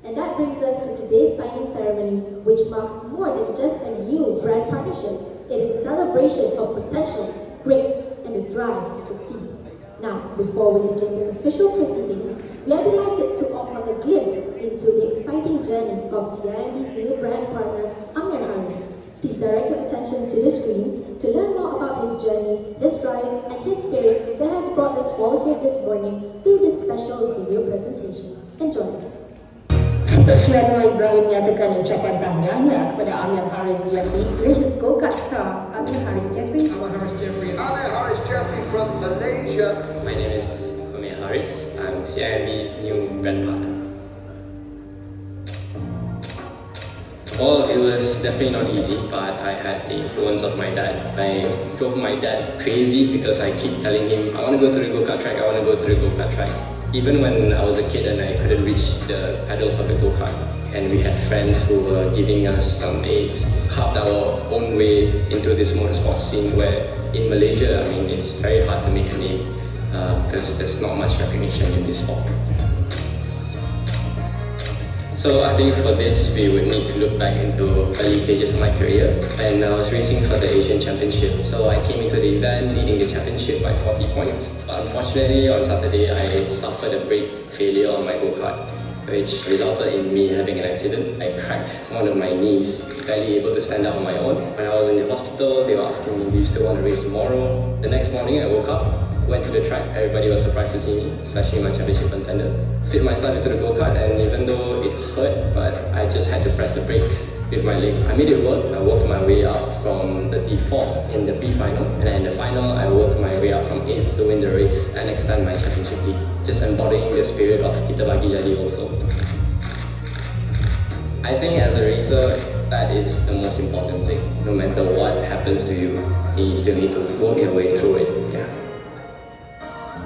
And that brings us to today's signing ceremony, which marks more than just a new brand partnership. It is a celebration of potential, grit, and a drive to succeed. Now, before we begin the official proceedings, we are delighted to offer the glimpse into the exciting journey of CIMB's new brand partner, Amir Haris. Please direct your attention to the screens to learn more about his journey, his drive, and his spirit that has brought us all here this morning through this special video presentation. Enjoy! Untuk Suharno Ibrahim menyatakan ucapan tahniahnya kepada Amir Haris Jeffrey, gracious go-kart star Amir Haris Jeffrey. Amir Haris Jeffrey from Malaysia. My name is Amir Haris. I'm CIMB's new brand partner. Well, it was definitely not easy, but I had the influence of my dad. I drove my dad crazy because I keep telling him, I want to go to the go-kart track, I want to go to the go-kart track. Even when I was a kid and I couldn't reach the pedals of the go-kart, and we had friends who were giving us some aids, carved our own way into this motorsport scene where in Malaysia, I mean, it's very hard to make a name because there's not much recognition in this sport. So I think for this, we would need to look back into early stages of my career, and I was racing for the Asian Championship. So I came into the event leading the championship by 40 points. But unfortunately, on Saturday, I suffered a brake failure on my go-kart, which resulted in me having an accident. I cracked one of my knees, barely able to stand up on my own. When I was in the hospital, they were asking me, do you still want to race tomorrow? The next morning, I woke up, went to the track. Everybody was surprised to see me, especially my championship contender. Fit myself into the go-kart, and even though it hurt, but I just had to press the brakes with my leg. I made it work. I worked my way up from 34th in the B final, and in the final, I worked my way up from 8th to win the race and extend my championship lead. Just embodying the spirit of Kita Bagi Jadi also. I think as a racer, that is the most important thing. No matter what happens to you, you still need to work your way through it. Yeah.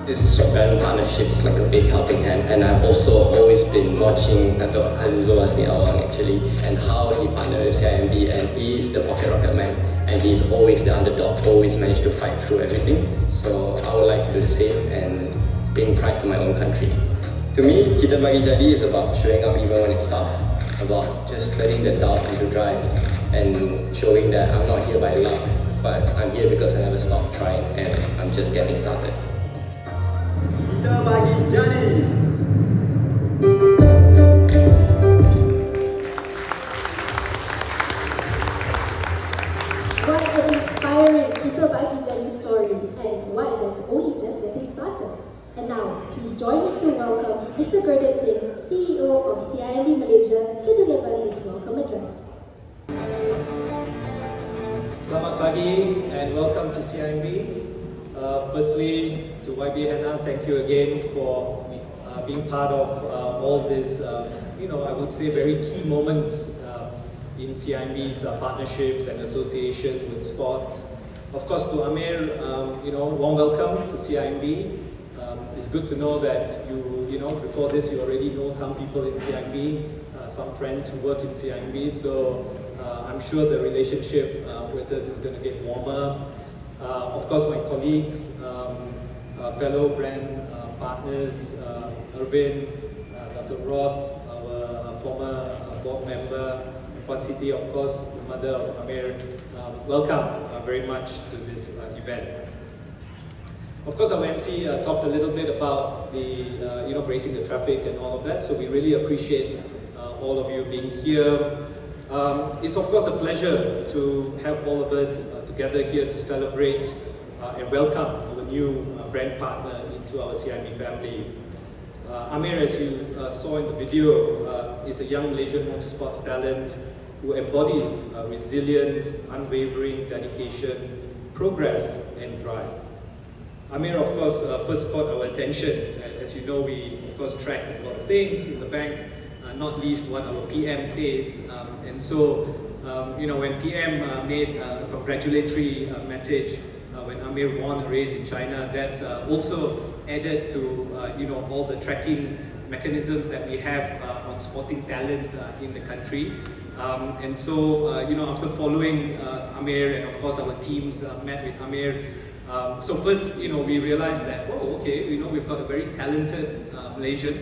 This brand partnership is like a big helping hand, and I've also always been watching Dato' Azizul Hasni Awang actually, and how he partnered with CIMB, and he's the pocket rocket man, and he's always the underdog, always managed to fight through everything. So I would like to do the same and bring pride to my own country. To me, Kita Bagi Jadi is about showing up even when it's tough, about just letting the doubt into drive, and showing that I'm not here by luck, but I'm here because I never stopped trying, and I'm just getting started. Kita Bagi Jadi. What an inspiring Kita Bagi Jadi story, and one that's only just getting started. And now, please join me to welcome Mr. Gurdeep Singh, CEO of CIMB Malaysia, to deliver his welcome address. Selamat pagi and welcome to CIMB. Firstly, to YB Hannah, thank you again for being part of all this, I would say very key moments in CIMB's partnerships and association with sports. Of course, to Amir, warm welcome to CIMB. It's good to know that before this you already know some people in CIMB, some friends who work in CIMB, so I'm sure the relationship with us is going to get warmer. Of course, my colleagues, fellow brand partners, Irvin, Dr. Ross, our former board member, Puan Siti, of course, the mother of Amir, welcome very much to this event. Of course, our MC talked a little bit about the, bracing the traffic and all of that, so we really appreciate all of you being here. It's of course a pleasure to have all of us together here to celebrate and welcome our new brand partner into our CIMB family. Amir, as you saw in the video, is a young Malaysian motorsports talent who embodies resilience, unwavering dedication, progress and drive. Amir, of course, first caught our attention. As you know, we of course track a lot of things in the bank, not least what our PM says. And so, when PM made a congratulatory message when Amir won a race in China, that also added to all the tracking mechanisms that we have on sporting talent in the country. And so, after following Amir, and of course our teams met with Amir. So first, we realized that, we've got a very talented Malaysian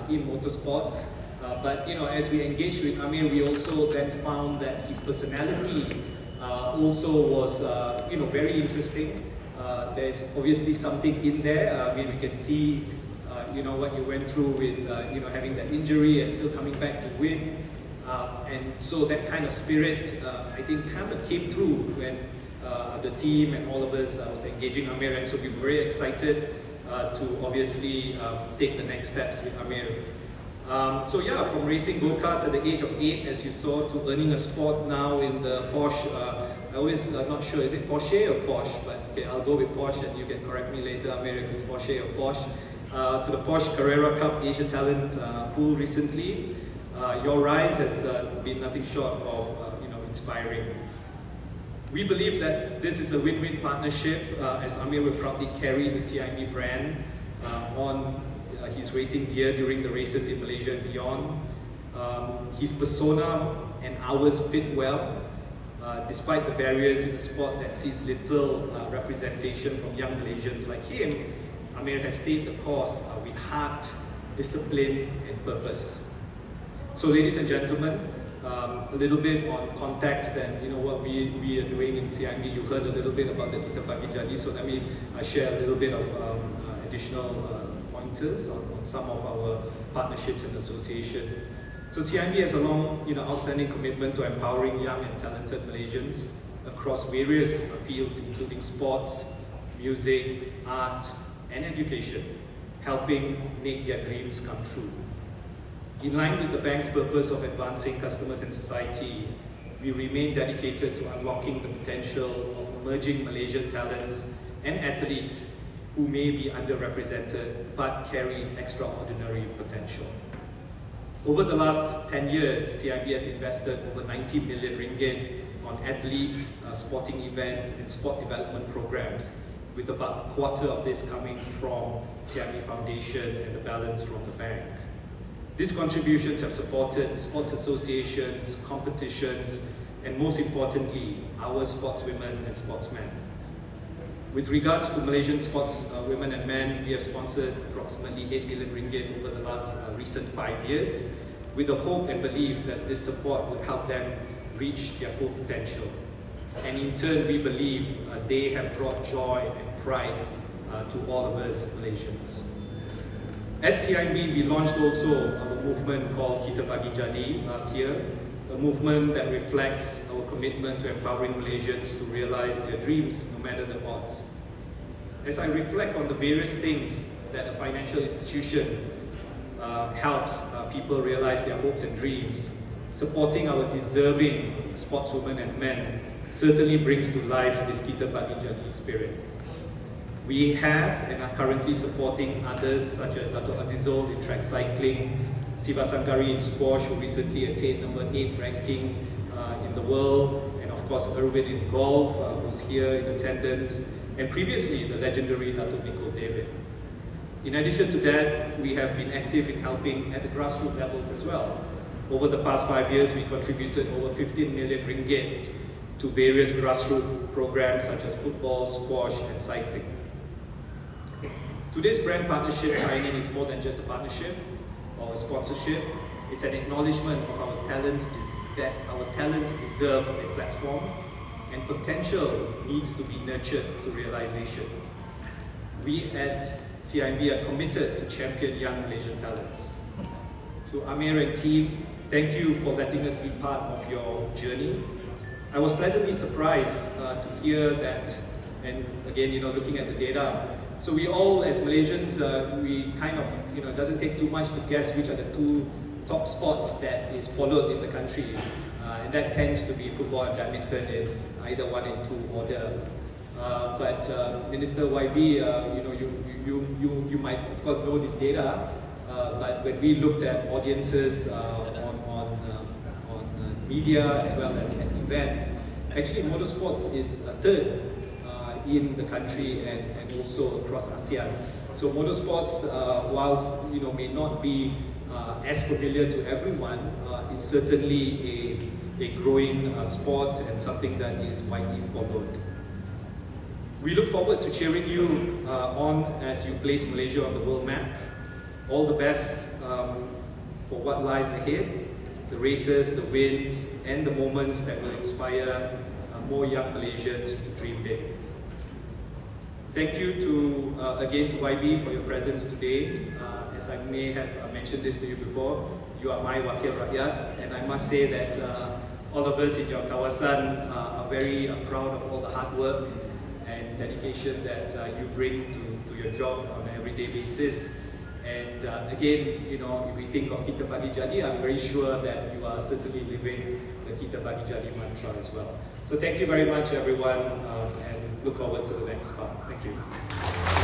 in motorsports. But as we engaged with Amir, we also then found that his personality also was very interesting. There's obviously something in there. We can see what you went through with having that injury and still coming back to win. And so that kind of spirit, I think, kind of came through when the team and all of us was engaging Amir, and so we were very excited to obviously take the next steps with Amir. So yeah, from racing go-karts at the age of 8, as you saw, to earning a spot now in the Porsche. I always not sure, is it Porsche or Porsche? But okay, I'll go with Porsche, and you can correct me later, Amir, if it's Porsche or Porsche. To the Porsche Carrera Cup Asia Talent pool recently. Your rise has been nothing short of inspiring. We believe that this is a win-win partnership, as Amir will proudly carry the CIMB brand on his racing gear during the races in Malaysia and beyond. His persona and ours fit well, despite the barriers in a sport that sees little representation from young Malaysians like him. Amir has stayed the course with heart, discipline, and purpose. So, ladies and gentlemen, a little bit on context and what we are doing in CIMB. You heard a little bit about the Kita Pagi Jadi, so let me share a little bit of additional pointers on some of our partnerships and association. So CIMB has a long, outstanding commitment to empowering young and talented Malaysians across various fields, including sports, music, art, and education, helping make their dreams come true. In line with the bank's purpose of advancing customers and society, we remain dedicated to unlocking the potential of emerging Malaysian talents and athletes who may be underrepresented but carry extraordinary potential. Over the last 10 years, CIMB has invested over 90 million ringgit on athletes, sporting events, and sport development programs, with about a quarter of this coming from CIMB Foundation and the balance from the bank. These contributions have supported sports associations, competitions, and most importantly, our sportswomen and sportsmen. With regards to Malaysian sports women and men, we have sponsored approximately 8 million ringgit over the last recent 5 years, with the hope and belief that this support will help them reach their full potential. And in turn, we believe they have brought joy and pride to all of us Malaysians. At CIMB, we launched also our movement called Kita Pagi Jadi last year, a movement that reflects our commitment to empowering Malaysians to realize their dreams no matter the odds. As I reflect on the various things that a financial institution helps people realize their hopes and dreams, supporting our deserving sportswomen and men certainly brings to life this Kita Pagi Jadi spirit. We have and are currently supporting others such as Dato' Azizul in track cycling, Siva Sangari in squash, who recently attained number 8 ranking in the world, and of course Erwin in golf, who's here in attendance, and previously the legendary Dato' Nicol David. In addition to that, we have been active in helping at the grassroots levels as well. Over the past 5 years, we contributed over 15 million ringgit to various grassroots programs such as football, squash, and cycling. Today's brand partnership signing is more than just a partnership or a sponsorship. It's an acknowledgement of our talents, that our talents deserve a platform, and potential needs to be nurtured to realization. We at CIMB are committed to champion young Malaysian talents. To Amir and team, thank you for letting us be part of your journey. I was pleasantly surprised to hear that, and again, looking at the data, so we all, as Malaysians, we kind of, it doesn't take too much to guess which are the 2 top sports that is followed in the country. And that tends to be football and badminton in either 1 and 2 order. But Minister YB, you might of course know this data, but when we looked at audiences on media as well as at events, actually motorsports is 3rd in the country and also across ASEAN. So motorsports, whilst may not be as familiar to everyone, is certainly a growing sport and something that is widely followed. We look forward to cheering you on as you place Malaysia on the world map. All the best for what lies ahead, the races, the wins, and the moments that will inspire more young Malaysians to dream big. Thank you again to YB for your presence today. As I may have mentioned this to you before, you are my Wakil Rakyat, and I must say that all of us in your kawasan are very proud of all the hard work and dedication that you bring to your job on an everyday basis. And again, you know, if we think of Kita Bagi Jadi, I'm very sure that you are certainly living the Kita Bagi Jadi mantra as well. So thank you very much, everyone, and look forward to the next part. Thank you.